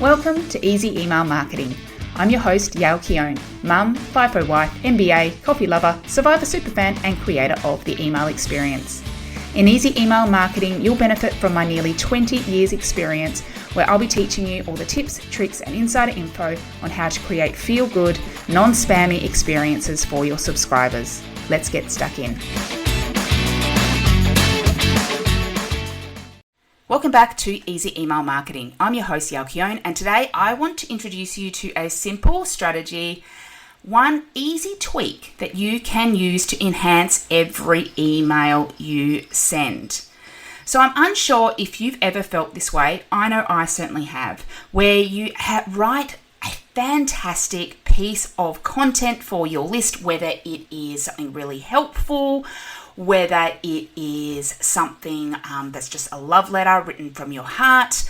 Welcome to Easy Email Marketing. I'm your host, Yael Keown, mum, FIFO wife, MBA, coffee lover, survivor superfan, and creator of the email experience. In Easy Email Marketing, you'll benefit from my nearly 20 years experience, where I'll be teaching you all the tips, tricks, and insider info on how to create feel-good, non-spammy experiences for your subscribers. Let's get stuck in. Welcome back to Easy Email Marketing. I'm your host, Yael Keown, and today I want to introduce you to a simple strategy, one easy tweak that you can use to enhance every email you send. So I'm unsure if you've ever felt this way. I know I certainly have, where you write a fantastic piece of content for your list, whether it is something really helpful, whether it is something that's just a love letter written from your heart,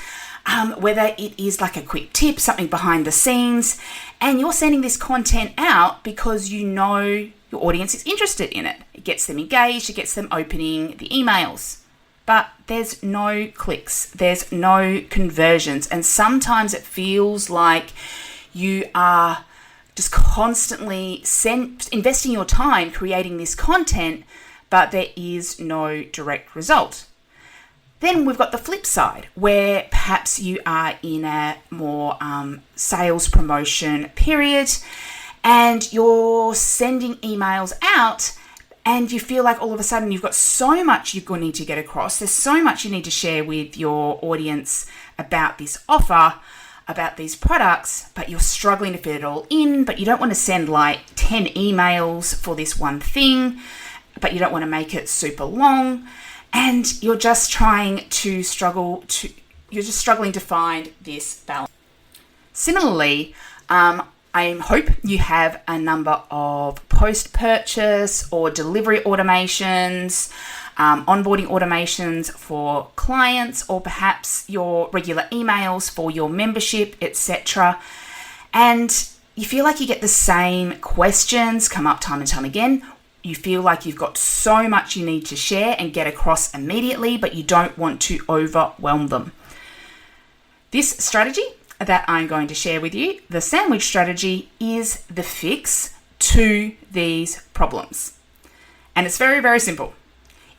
whether it is like a quick tip, something behind the scenes, and you're sending this content out because you know your audience is interested in it. It gets them engaged, it gets them opening the emails. But there's no clicks, there's no conversions, and sometimes it feels like you are just constantly investing your time creating this content, but there is no direct result. Then we've got the flip side, where perhaps you are in a more sales promotion period and you're sending emails out and you feel like all of a sudden you've got so much you need to get across. There's so much you need to share with your audience about this offer, about these products, but you're struggling to fit it all in, but you don't want to send like 10 emails for this one thing, but you don't want to make it super long, and you're just struggling to find this balance. Similarly, I hope you have a number of post-purchase or delivery automations, onboarding automations for clients, or perhaps your regular emails for your membership, etc. And you feel like you get the same questions come up time and time again. You feel like you've got so much you need to share and get across immediately, but you don't want to overwhelm them. This strategy that I'm going to share with you, the sandwich strategy, is the fix to these problems. And it's very, very simple.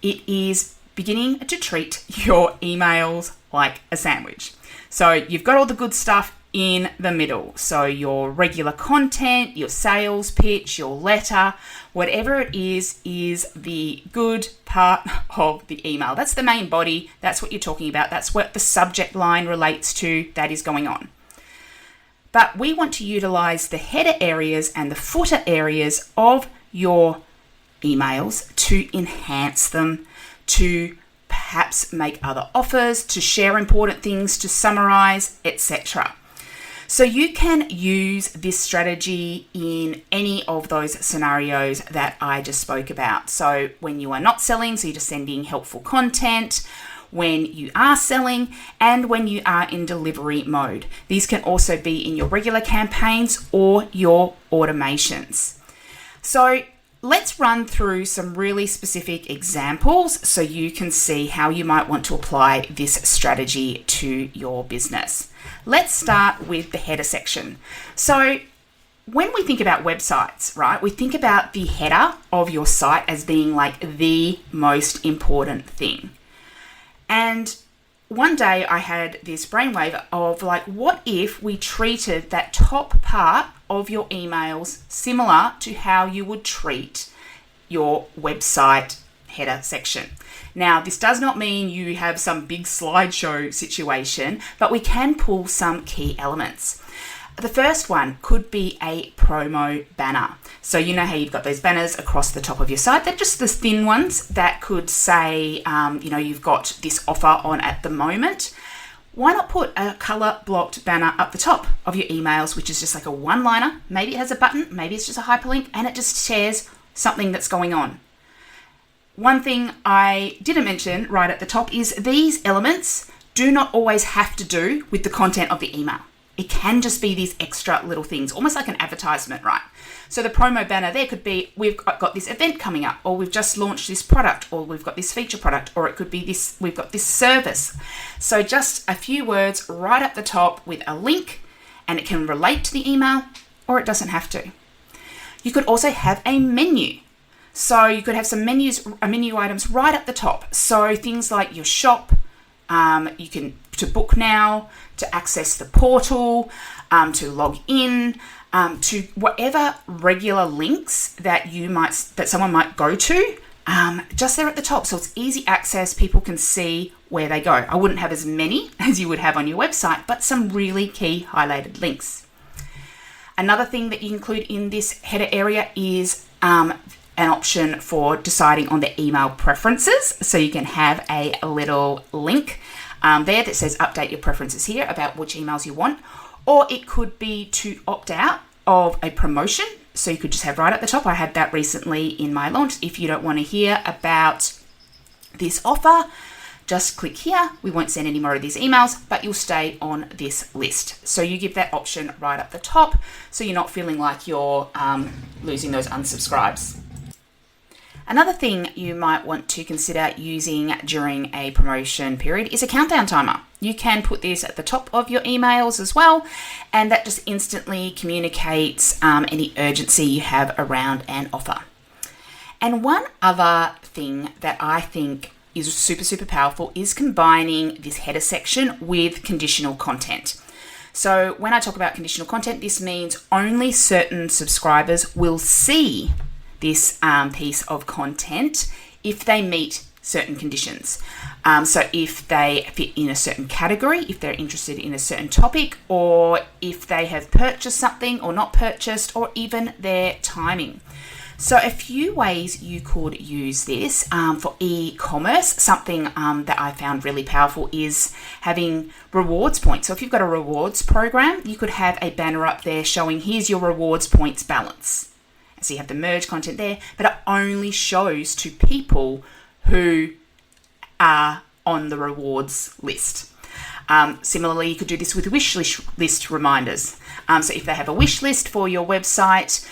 It is beginning to treat your emails like a sandwich. So you've got all the good stuff in the middle. So your regular content, your sales pitch, your letter, whatever it is the good part of the email. That's the main body. That's what you're talking about. That's what the subject line relates to. That is going on. But we want to utilize the header areas and the footer areas of your emails to enhance them, to perhaps make other offers, to share important things, to summarize, etc. So you can use this strategy in any of those scenarios that I just spoke about. So when you are not selling, so you're just sending helpful content, when you are selling, and when you are in delivery mode. These can also be in your regular campaigns or your automations. So let's run through some really specific examples so you can see how you might want to apply this strategy to your business. Let's start with the header section. So when we think about websites, right, we think about the header of your site as being like the most important thing. And one day I had this brainwave of like, what if we treated that top part of your emails similar to how you would treat your website header section? Now, this does not mean you have some big slideshow situation, but we can pull some key elements. The first one could be a promo banner. So you know how you've got those banners across the top of your site. They're just the thin ones that could say, you've got this offer on at the moment. Why not put a color blocked banner up the top of your emails, which is just like a one-liner. Maybe it has a button, maybe it's just a hyperlink, and it just shares something that's going on. One thing I didn't mention right at the top is these elements do not always have to do with the content of the email. It can just be these extra little things, almost like an advertisement, right? So the promo banner there could be, we've got this event coming up, or we've just launched this product, or we've got this feature product, or it could be this, we've got this service. So just a few words right at the top with a link, and it can relate to the email or it doesn't have to. You could also have a menu. So you could have some menu items right at the top. So things like your shop, you can to book now, to access the portal, to log in, to whatever regular links that someone might go to, just there at the top. So it's easy access. People can see where they go. I wouldn't have as many as you would have on your website, but some really key highlighted links. Another thing that you include in this header area is an option for deciding on the email preferences. So you can have a little link there that says update your preferences here about which emails you want, or it could be to opt out of a promotion. So you could just have right at the top. I had that recently in my launch. If you don't want to hear about this offer, just click here. We won't send any more of these emails, but you'll stay on this list. So you give that option right up the top, so you're not feeling like you're losing those unsubscribes. Another thing you might want to consider using during a promotion period is a countdown timer. You can put this at the top of your emails as well, and that just instantly communicates any urgency you have around an offer. And one other thing that I think is super, super powerful is combining this header section with conditional content. So when I talk about conditional content, this means only certain subscribers will see this piece of content if they meet certain conditions. So if they fit in a certain category, if they're interested in a certain topic, or if they have purchased something or not purchased, or even their timing. So a few ways you could use this for e-commerce. Something that I found really powerful is having rewards points. So if you've got a rewards program, you could have a banner up there showing here's your rewards points balance. So you have the merge content there, but it only shows to people who are on the rewards list. Similarly, you could do this with wish list reminders. So if they have a wish list for your website,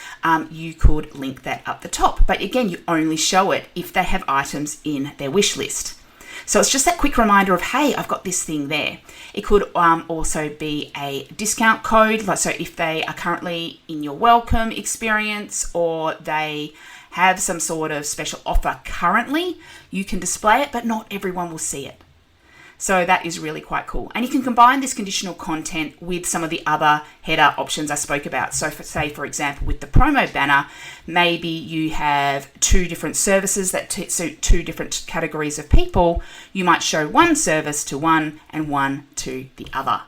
you could link that up the top. But again, you only show it if they have items in their wish list. So it's just that quick reminder of, hey, I've got this thing there. It could also be a discount code. So if they are currently in your welcome experience, or they have some sort of special offer currently, you can display it, but not everyone will see it. So that is really quite cool. And you can combine this conditional content with some of the other header options I spoke about. So for example, with the promo banner, maybe you have two different services that suit two different categories of people. You might show one service to one and one to the other.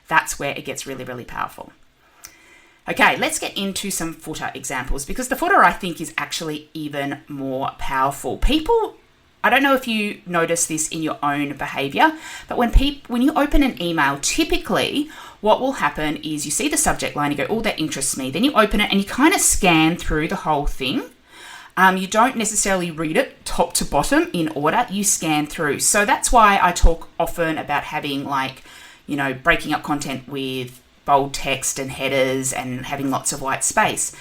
That's where it gets really, really powerful. Okay, let's get into some footer examples, because the footer I think is actually even more powerful. I don't know if you notice this in your own behavior, but when you open an email, typically what will happen is you see the subject line, you go, oh, that interests me. Then you open it and you kind of scan through the whole thing. You don't necessarily read it top to bottom in order, you scan through. So that's why I talk often about having breaking up content with bold text and headers and having lots of white space.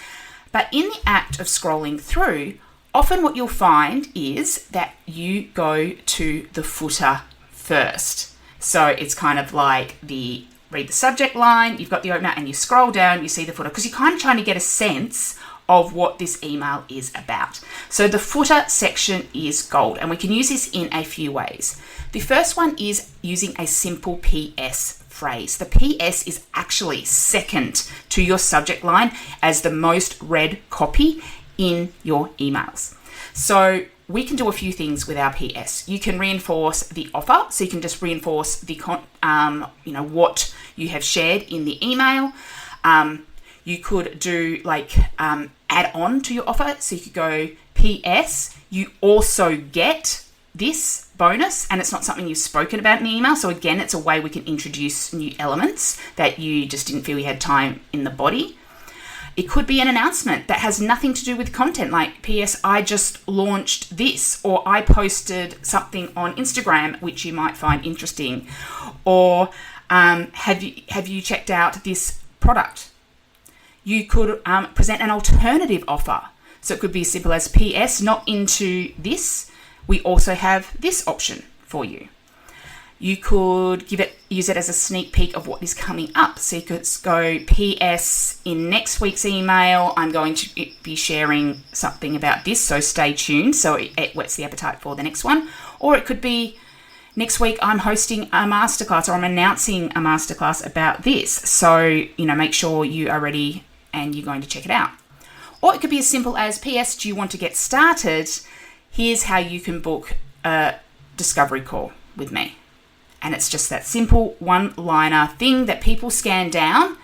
But in the act of scrolling through, often what you'll find is that you go to the footer first. So it's kind of like read the subject line, you've got the opener, and you scroll down, you see the footer, because you're kind of trying to get a sense of what this email is about. So the footer section is gold, and we can use this in a few ways. The first one is using a simple PS phrase. The PS is actually second to your subject line as the most read copy in your emails. So we can do a few things with our PS. You can reinforce the offer, so you can just reinforce the what you have shared in the email. You could do add on to your offer, so you could go PS. You also get this bonus, and it's not something you've spoken about in the email. So again, it's a way we can introduce new elements that you just didn't feel you had time in the body. It could be an announcement that has nothing to do with content, like PS, I just launched this, or I posted something on Instagram which you might find interesting, or have you checked out this product? You could present an alternative offer. So it could be as simple as PS, not into this. We also have this option for you. You could use it as a sneak peek of what is coming up. So you could go, PS, in next week's email, I'm going to be sharing something about this, so stay tuned. So it whets the appetite for the next one. Or it could be, next week I'm hosting a masterclass, or I'm announcing a masterclass about this. So, make sure you are ready and you're going to check it out. Or it could be as simple as, PS, do you want to get started? Here's how you can book a discovery call with me. And it's just that simple one-liner thing that people scan down,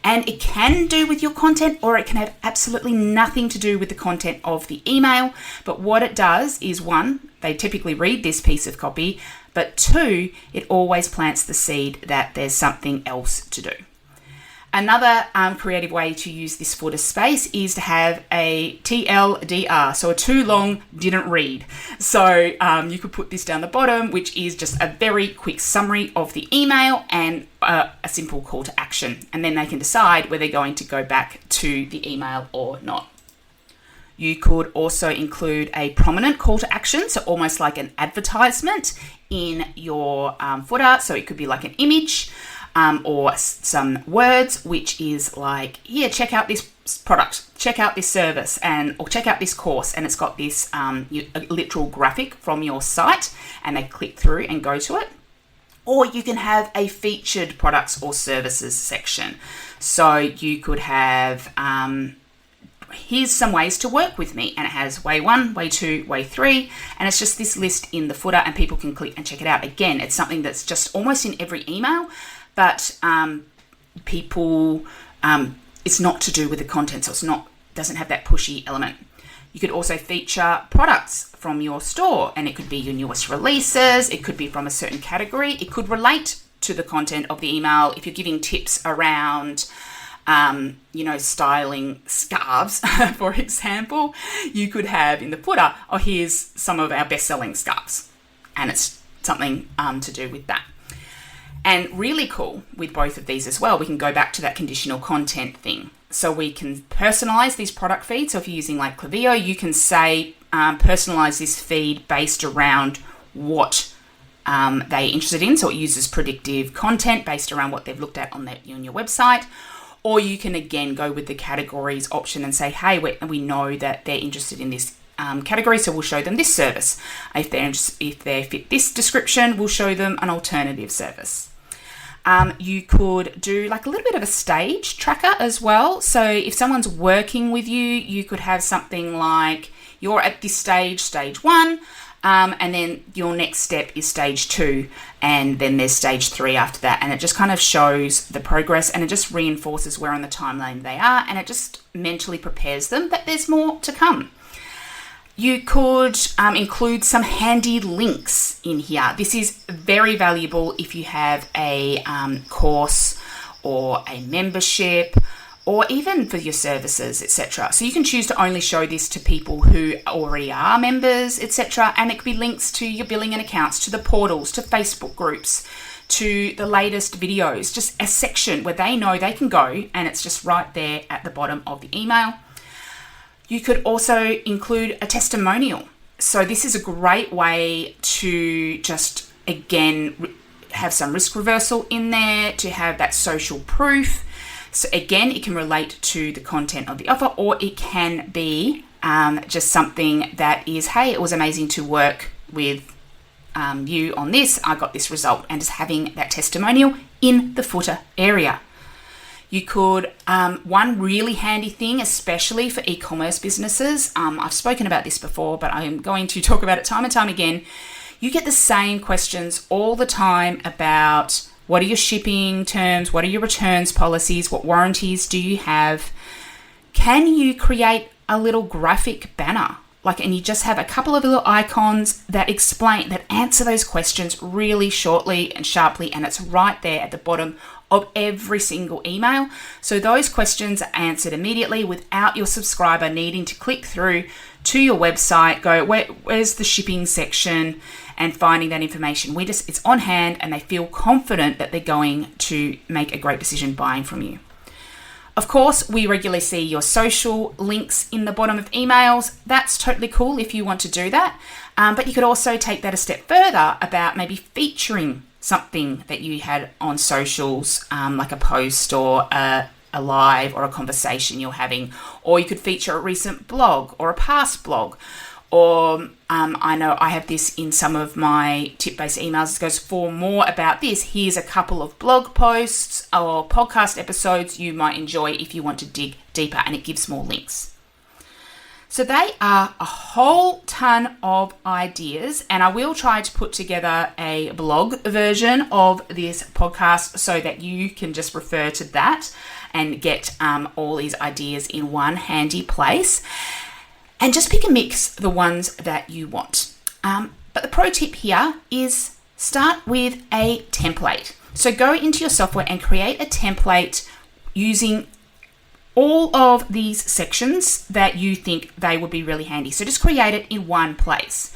and it can do with your content, or it can have absolutely nothing to do with the content of the email. But what it does is, one, they typically read this piece of copy, but two, it always plants the seed that there's something else to do. Another creative way to use this footer space is to have a TLDR, so a too long didn't read. So you could put this down the bottom, which is just a very quick summary of the email and a simple call to action. And then they can decide whether they're going to go back to the email or not. You could also include a prominent call to action, so almost like an advertisement in your footer. So it could be like an image, or some words, which is like, here, check out this product, check out this service, or check out this course. And it's got this a literal graphic from your site, and they click through and go to it. Or you can have a featured products or services section. So you could have, here's some ways to work with me. And it has way 1, way 2, way 3. And it's just this list in the footer, and people can click and check it out. Again, it's something that's just almost in every email. But people, it's not to do with the content, so doesn't have that pushy element. You could also feature products from your store, and it could be your newest releases, it could be from a certain category, it could relate to the content of the email. If you're giving tips around, styling scarves, for example, you could have in the footer, here's some of our best-selling scarves, and it's something to do with that. And really cool with both of these as well, we can go back to that conditional content thing. So we can personalize these product feeds. So if you're using like Klaviyo, you can say, personalize this feed based around what they're interested in. So it uses predictive content based around what they've looked at on your website. Or you can, again, go with the categories option and say, hey, we know that they're interested in this category, so we'll show them this service. If they fit this description, we'll show them an alternative service. You could do like a little bit of a stage tracker as well. So if someone's working with you, you could have something like, you're at this stage 1, and then your next step is stage 2, and then there's stage 3 after that. And it just kind of shows the progress, and it just reinforces where on the timeline they are, and it just mentally prepares them that there's more to come. You could include some handy links in here. This is very valuable if you have a course or a membership, or even for your services, etc. So you can choose to only show this to people who already are members, etc. And it could be links to your billing and accounts, to the portals, to Facebook groups, to the latest videos, just a section where they know they can go, and it's just right there at the bottom of the email. You could also include a testimonial. So this is a great way to just, again, have some risk reversal in there, to have that social proof. So again, it can relate to the content of the offer, or it can be just something that is, hey, it was amazing to work with you on this. I got this result, and just having that testimonial in the footer area. You could, one really handy thing, especially for e-commerce businesses, I've spoken about this before, but I'm going to talk about it time and time again. You get the same questions all the time about what are your shipping terms, what are your returns policies, what warranties do you have? Can you create a little graphic banner? And you just have a couple of little icons that answer those questions really shortly and sharply, and it's right there at the bottom of every single email. So those questions are answered immediately without your subscriber needing to click through to your website, go, where's the shipping section, and finding that information. It's on hand, and they feel confident that they're going to make a great decision buying from you. Of course, we regularly see your social links in the bottom of emails. That's totally cool if you want to do that. But you could also take that a step further about maybe featuring something that you had on socials, like a post or a live or a conversation you're having, or you could feature a recent blog or a past blog. Or I know I have this in some of my tip-based emails. It goes, for more about this, here's a couple of blog posts or podcast episodes you might enjoy if you want to dig deeper, and it gives more links. So they are a whole ton of ideas, and I will try to put together a blog version of this podcast so that you can just refer to that and get all these ideas in one handy place. And just pick and mix the ones that you want. But the pro tip here is start with a template. So go into your software and create a template using all of these sections that you think they would be really handy. So just create it in one place.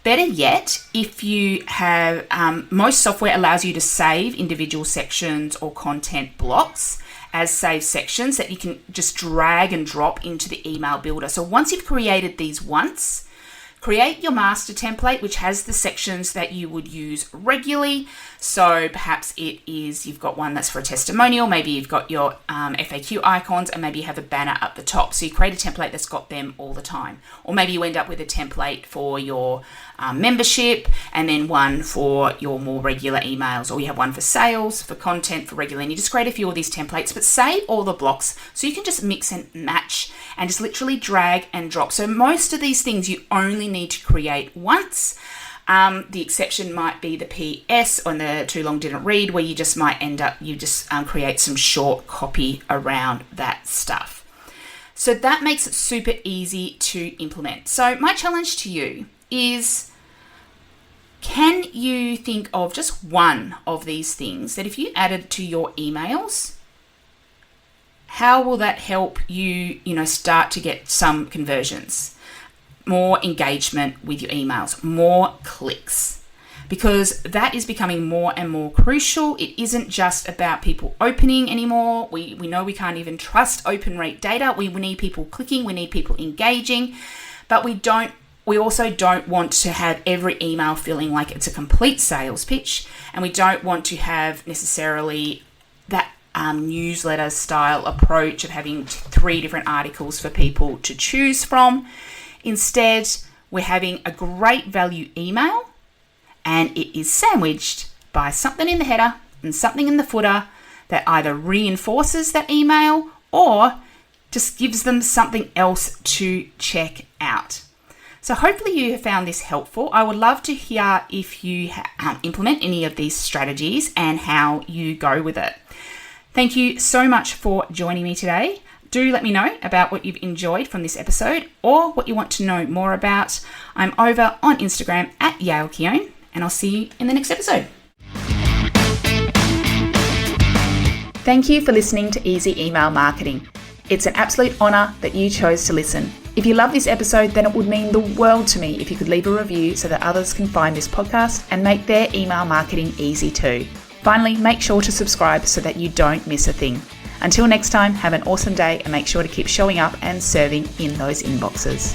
Better yet, if you have, most software allows you to save individual sections or content blocks as saved sections that you can just drag and drop into the email builder. So once you've created these once, create your master template, which has the sections that you would use regularly. So perhaps you've got one that's for a testimonial, maybe you've got your FAQ icons, and maybe you have a banner up the top. So you create a template that's got them all the time. Or maybe you end up with a template for your membership, and then one for your more regular emails, or you have one for sales, for content, for regular, and you just create a few of these templates, but save all the blocks so you can just mix and match and just literally drag and drop. So most of these things you only need to create once. The exception might be the PS or the too long didn't read, where you just might end up, you just create some short copy around that stuff. So that makes it super easy to implement. So my challenge to you is, can you think of just one of these things that if you added to your emails, how will that help you, start to get some conversions, more engagement with your emails, more clicks? Because that is becoming more and more crucial. It isn't just about people opening anymore. We know we can't even trust open rate data. We need people clicking, we need people engaging, but we also don't want to have every email feeling like it's a complete sales pitch, and we don't want to have necessarily that newsletter style approach of having 3 different articles for people to choose from. Instead, we're having a great value email, and it is sandwiched by something in the header and something in the footer that either reinforces that email or just gives them something else to check out. So hopefully you have found this helpful. I would love to hear if you implement any of these strategies and how you go with it. Thank you so much for joining me today. Do let me know about what you've enjoyed from this episode or what you want to know more about. I'm over on Instagram at YaleKeown, and I'll see you in the next episode. Thank you for listening to Easy Email Marketing. It's an absolute honour that you chose to listen. If you love this episode, then it would mean the world to me if you could leave a review so that others can find this podcast and make their email marketing easy too. Finally, make sure to subscribe so that you don't miss a thing. Until next time, have an awesome day and make sure to keep showing up and serving in those inboxes.